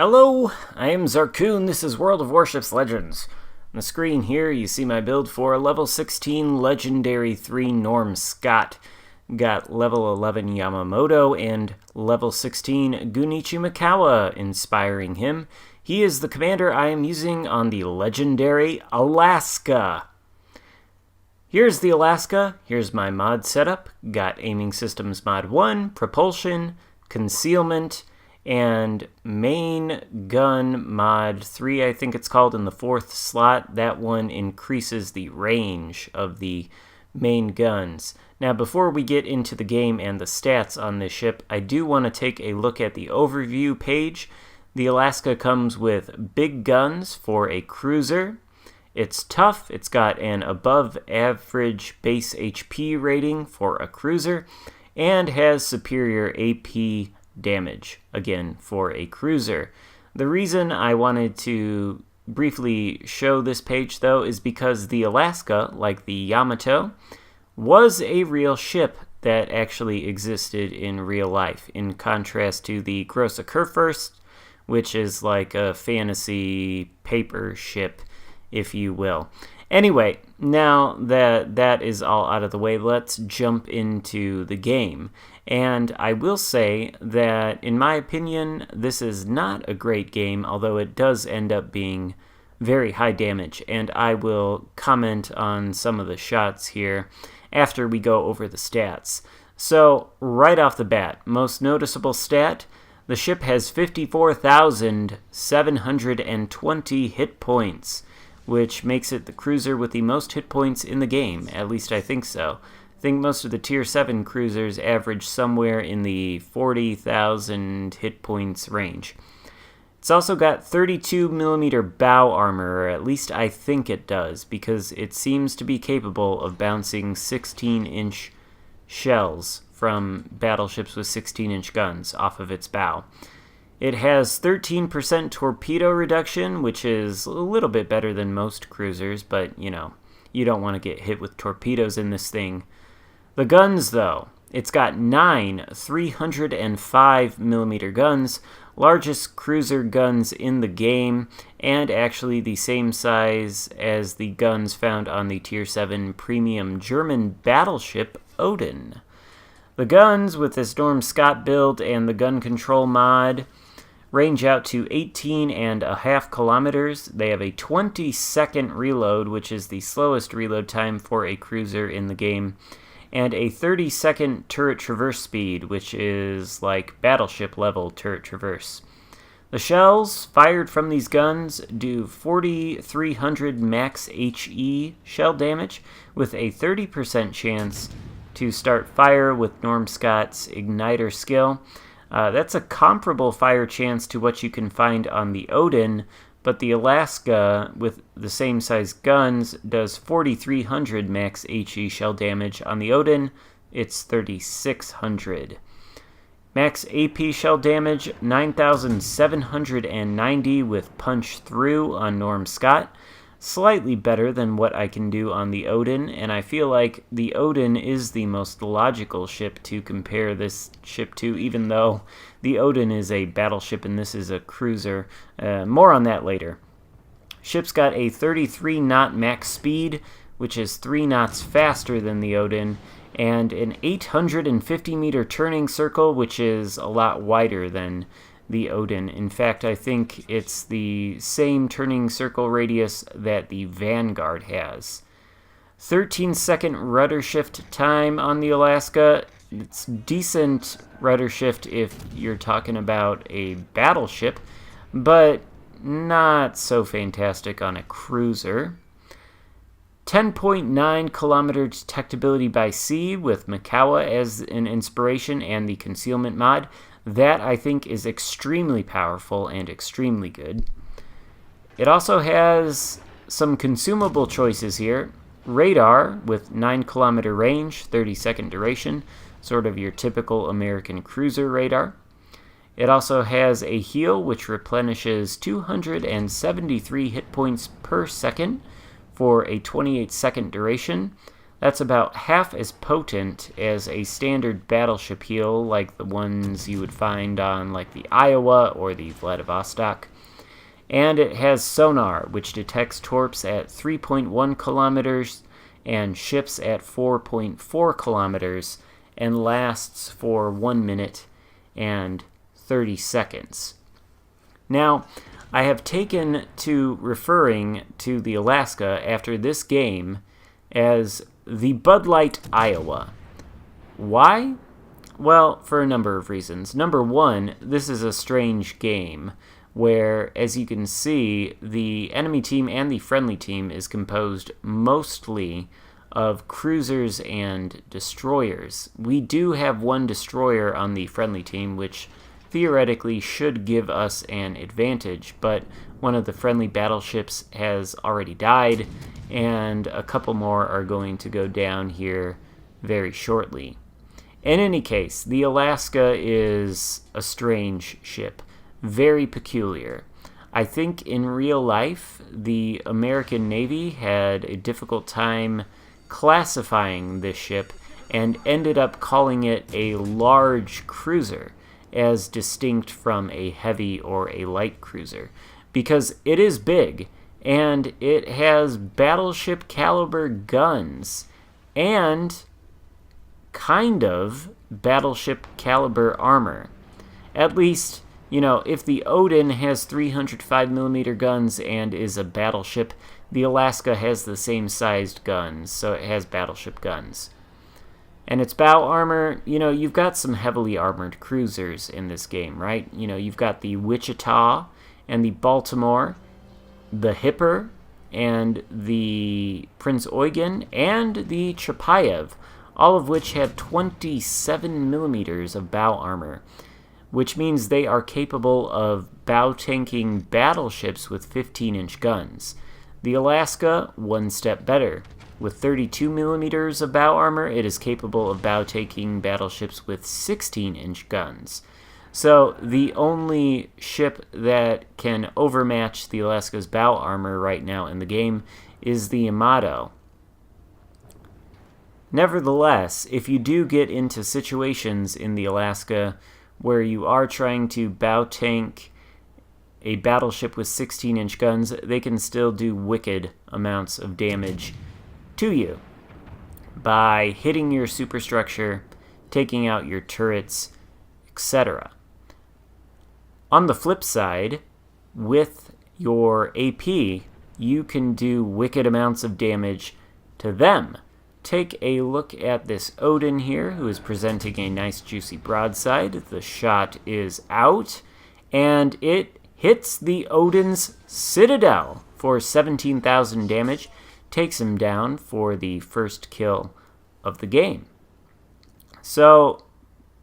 Hello, I am Xarkun. This is World of Warships Legends. On the screen here, you see my build for level 16 Legendary 3 Norm Scott. Got level 11 Yamamoto and level 16 Gunichi Mikawa inspiring him. He is the commander I am using on the Legendary Alaska. Here's the Alaska. Here's my mod setup. Got Aiming Systems Mod 1, Propulsion, Concealment, and Main Gun Mod 3, I think it's called, in the 4th slot. That one increases the range of the main guns. Now, before we get into the game and the stats on this ship, I do want to take a look at the overview page. The Alaska comes with big guns for a cruiser. It's tough. It's got an above-average base HP rating for a cruiser, and has superior AP damage, again, for a cruiser. The reason I wanted to briefly show this page, though, is because the Alaska, like the Yamato, was a real ship that actually existed in real life, in contrast to the Grosse Kurfürst, which is like a fantasy paper ship, if you will. Anyway, now that that is all out of the way, let's jump into the game. And I will say that, in my opinion, this is not a great game, although it does end up being very high damage. And I will comment on some of the shots here after we go over the stats. So, right off the bat, most noticeable stat, the ship has 54,720 hit points, which makes it the cruiser with the most hit points in the game. At least I think so. I think most of the Tier 7 cruisers average somewhere in the 40,000 hit points range. It's also got 32mm bow armor, or at least I think it does, because it seems to be capable of bouncing 16-inch shells from battleships with 16-inch guns off of its bow. It has 13% torpedo reduction, which is a little bbit better than most cruisers, but, you know, you don't want to get hit with torpedoes in this thing. The guns, though, it's got 9 305mm guns, largest cruiser guns in the game, and actually the same size as the guns found on the Tier 7 premium German battleship Odin. The guns, with this Norm Scott build and the gun control mod, range out to 18.5 kilometers. They have a 20-second reload, which is the slowest reload time for a cruiser in the game, and a 30-second turret traverse speed, which is like battleship-level turret traverse. The shells fired from these guns do 4,300 max HE shell damage, with a 30% chance to start fire with Norm Scott's igniter skill. That's a comparable fire chance to what you can find on the Odin, but the Alaska, with the same size guns, does 4,300 max HE shell damage. On the Odin, it's 3,600. Max AP shell damage, 9,790 with punch through on Norm Scott. Slightly better than what I can do on the Odin, and I feel like the Odin is the most logical ship to compare this ship to, even though the Odin is a battleship and this is a cruiser. More on that later. Ship's got a 33-knot max speed, which is 3 knots faster than the Odin, and an 850-meter turning circle, which is a lot wider than the Odin. In fact, I think it's the same turning circle radius that the Vanguard has. 13-second rudder shift time on the Alaska. It's decent rudder shift if you're talking about a battleship, but not so fantastic on a cruiser. 10.9 kilometer detectability by sea with Mikawa as an inspiration and the concealment mod. That, I think, is extremely powerful and extremely good. It also has some consumable choices here. Radar with 9 kilometer range, 30-second duration, sort of your typical American cruiser radar. It also has a heal, which replenishes 273 hit points per second for a 28-second duration. That's about half as potent as a standard battleship heal like the ones you would find on like the Iowa or the Vladivostok. And it has sonar, which detects torps at 3.1 kilometers and ships at 4.4 kilometers and lasts for 1 minute and 30 seconds. Now, I have taken to referring to the Alaska after this game as the Bud Light Iowa. Why? Well, for a number of reasons. Number one, this is a strange game where, as you can see, the enemy team and the friendly team is composed mostly of cruisers and destroyers. We do have one destroyer on the friendly team, which theoretically should give us an advantage, but one of the friendly battleships has already died, and a couple more are going to go down here very shortly. In any case, the Alaska is a strange ship, very peculiar. I think in real life, the American Navy had a difficult time classifying this ship and ended up calling it a large cruiser, as distinct from a heavy or a light cruiser, because it is big and it has battleship caliber guns and kind of battleship caliber armor. At least, if the Odin has 305mm guns and is a battleship, the Alaska has the same sized guns, so it has battleship guns. And its bow armor, you've got some heavily armored cruisers in this game, right? You've got the Wichita and the Baltimore, the Hipper, and the Prince Eugen, and the Chapayev, all of which have 27mm of bow armor, which means they are capable of bow-tanking battleships with 15-inch guns. The Alaska, one step better. With 32mm of bow armor, it is capable of bow-taking battleships with 16-inch guns. So the only ship that can overmatch the Alaska's bow armor right now in the game is the Yamato. Nevertheless, if you do get into situations in the Alaska where you are trying to bow-tank a battleship with 16-inch guns, they can still do wicked amounts of damage to you by hitting your superstructure, taking out your turrets, etc. On the flip side, with your AP, you can do wicked amounts of damage to them. Take a look at this Odin here, who is presenting a nice juicy broadside. The shot is out, and it hits the Odin's citadel for 17,000 damage, takes him down for the first kill of the game. So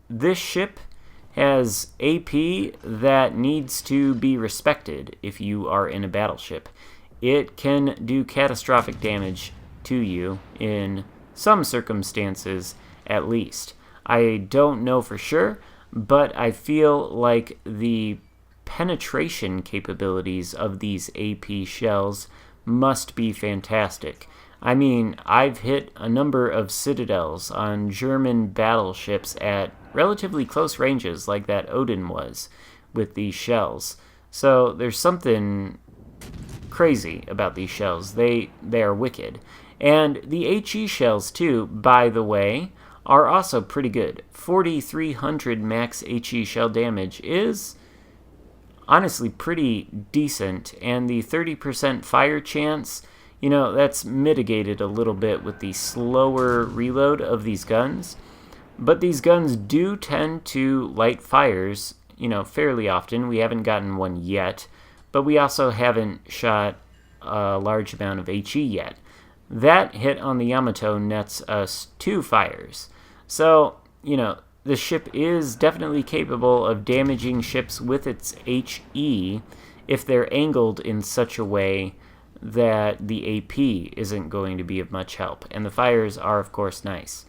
this ship has AP that needs to be respected if you are in a battleship. It can do catastrophic damage to you in some circumstances at least. I don't know for sure, but I feel like the penetration capabilities of these AP shells must be fantastic. I mean, I've hit a number of citadels on German battleships at relatively close ranges, like that Odin was, with these shells. So there's something crazy about these shells. They are wicked. And the HE shells, too, by the way, are also pretty good. 4,300 max HE shell damage is honestly pretty decent, and the 30% fire chance, that's mitigated a little bit with the slower reload of these guns. But these guns do tend to light fires, fairly often. We haven't gotten one yet, but we also haven't shot a large amount of HE yet. That hit on the Yamato nets us 2 fires. So, the ship is definitely capable of damaging ships with its HE if they're angled in such a way that the AP isn't going to be of much help. And the fires are, of course, nice.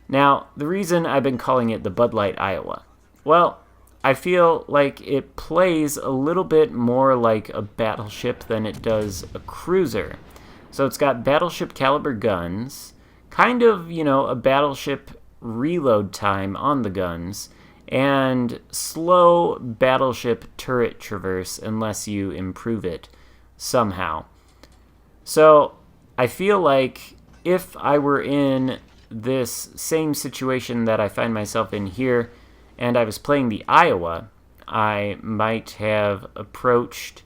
Now, the reason I've been calling it the Bud Light Iowa, well, I feel like it plays a little bit more like a battleship than it does a cruiser. So it's got battleship caliber guns, kind of, a battleship reload time on the guns, and slow battleship turret traverse unless you improve it somehow. So I feel like if I were in this same situation that I find myself in here, and I was playing the Iowa, I might have approached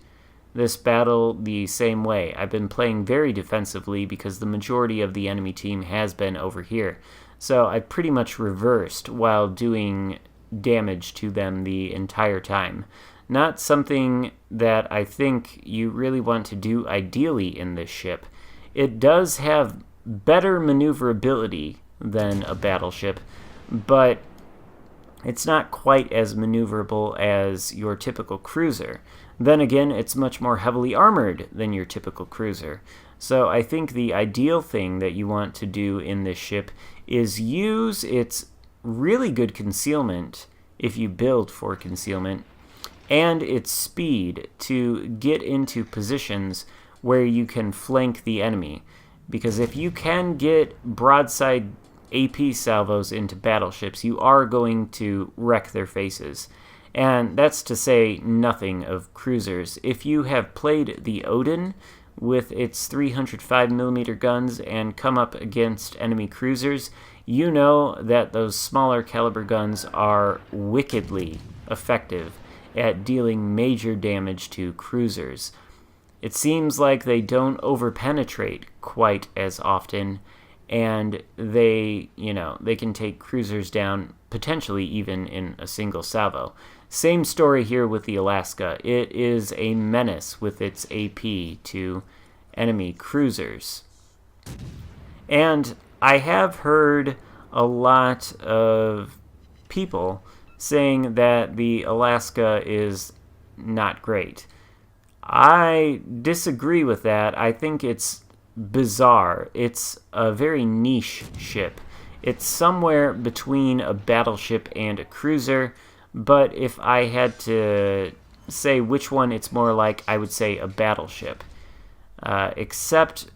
this battle the same way. I've been playing very defensively because the majority of the enemy team has been over here. So I pretty much reversed while doing damage to them the entire time. Not something that I think you really want to do ideally in this ship. It does have better maneuverability than a battleship, but it's not quite as maneuverable as your typical cruiser. Then again, it's much more heavily armored than your typical cruiser. So I think the ideal thing that you want to do in this ship is use its really good concealment, if you build for concealment, and its speed to get into positions where you can flank the enemy. Because if you can get broadside AP salvos into battleships, you are going to wreck their faces. And that's to say nothing of cruisers. If you have played the Odin with its 305mm guns and come up against enemy cruisers, you know that those smaller caliber guns are wickedly effective at dealing major damage to cruisers. It seems like they don't overpenetrate quite as often, and they can take cruisers down potentially even in a single salvo. Same story here with the Alaska. It is a menace with its AP to enemy cruisers. And I have heard a lot of people saying that the Alaska is not great. I disagree with that. I think it's bizarre. It's a very niche ship. It's somewhere between a battleship and a cruiser, but if I had to say which one it's more like, I would say a battleship. Except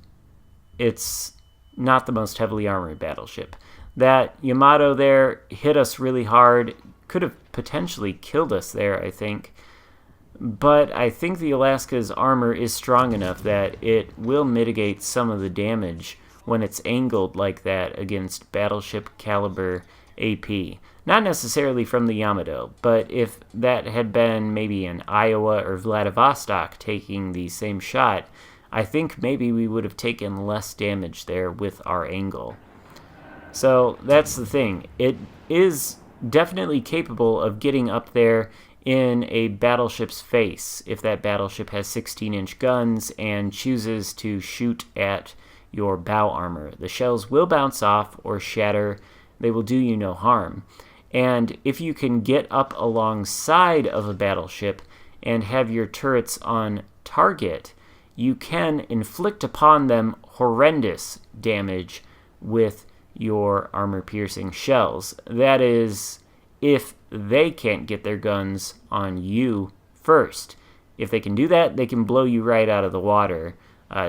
it's not the most heavily armored battleship. That Yamato there hit us really hard, could have potentially killed us there, I think. But I think the Alaska's armor is strong enough that it will mitigate some of the damage when it's angled like that against battleship caliber AP. Not necessarily from the Yamato, but if that had been maybe an Iowa or Vladivostok taking the same shot, I think maybe we would have taken less damage there with our angle. So that's the thing. It is definitely capable of getting up there in a battleship's face if that battleship has 16-inch guns and chooses to shoot at your bow armor. The shells will bounce off or shatter. They will do you no harm. And if you can get up alongside of a battleship and have your turrets on target, you can inflict upon them horrendous damage with your armor-piercing shells. That is, if they can't get their guns on you first. If they can do that, they can blow you right out of the water.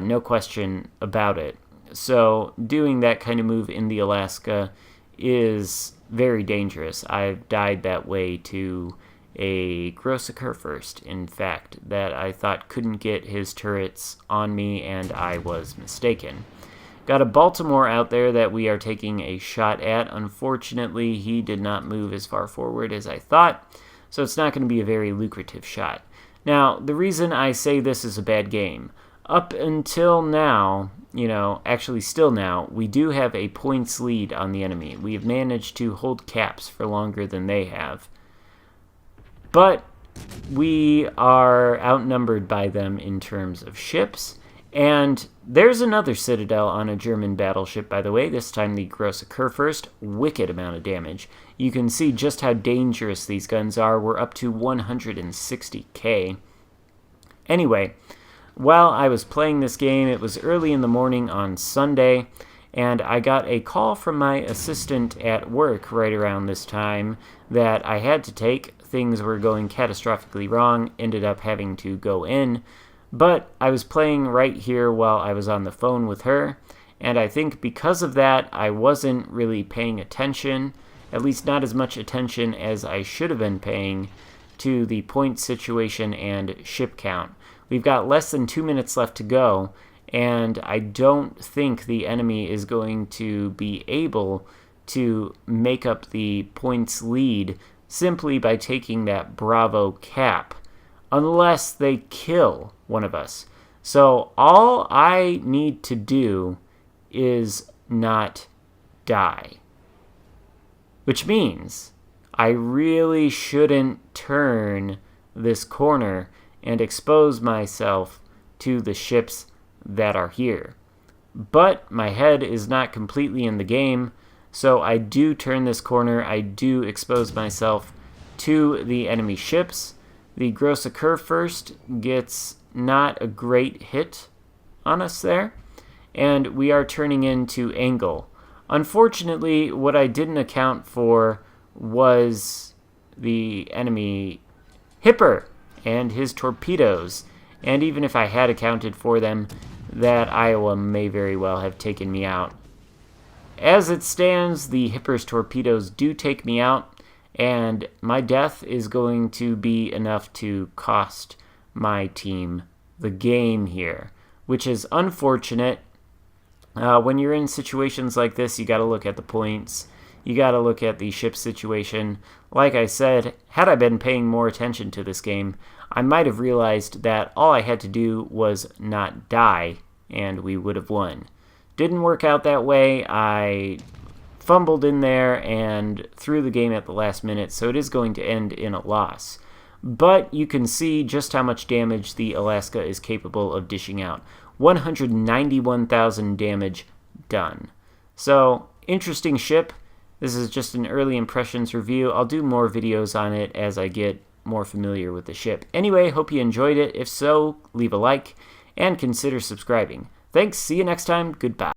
No question about it. So doing that kind of move in the Alaska is very dangerous. I've died that way to a Xarkun first, in fact, that I thought couldn't get his turrets on me, and I was mistaken. Got a Baltimore out there that we are taking a shot at. Unfortunately, he did not move as far forward as I thought, so it's not going to be a very lucrative shot. Now, the reason I say this is a bad game, up until now, actually still now, we do have a points lead on the enemy. We have managed to hold caps for longer than they have. But we are outnumbered by them in terms of ships. And there's another Citadel on a German battleship, by the way, this time the Xarkun first. Wicked amount of damage. You can see just how dangerous these guns are. We're up to 160k. Anyway, while I was playing this game, it was early in the morning on Sunday, and I got a call from my assistant at work right around this time that I had to take. Things were going catastrophically wrong, ended up having to go in. But I was playing right here while I was on the phone with her, And I think because of that, I wasn't really paying attention, at least not as much attention as I should have been paying, to the point situation and ship count. We've got less than 2 minutes left to go, and I don't think the enemy is going to be able to make up the points lead simply by taking that Bravo cap, unless they kill one of us. So all I need to do is not die. Which means I really shouldn't turn this corner and expose myself to the ships that are here. But my head is not completely in the game, so I do turn this corner, I do expose myself to the enemy ships. The Grosse Curve first gets not a great hit on us there, and we are turning into angle. Unfortunately, what I didn't account for was the enemy Hipper and his torpedoes, and even if I had accounted for them, that Iowa may very well have taken me out. As it stands, the Hipper's torpedoes do take me out, and my death is going to be enough to cost my team the game here, which is unfortunate. When you're in situations like this, you got to look at the points. You got to look at the ship situation. Like I said, had I been paying more attention to this game, I might have realized that all I had to do was not die, and we would have won. Didn't work out that way. I fumbled in there and threw the game at the last minute, so it is going to end in a loss. But you can see just how much damage the Alaska is capable of dishing out. 191,000 damage done. So, interesting ship. This is just an early impressions review. I'll do more videos on it as I get more familiar with the ship. Anyway, hope you enjoyed it. If so, leave a like and consider subscribing. Thanks, see you next time, goodbye.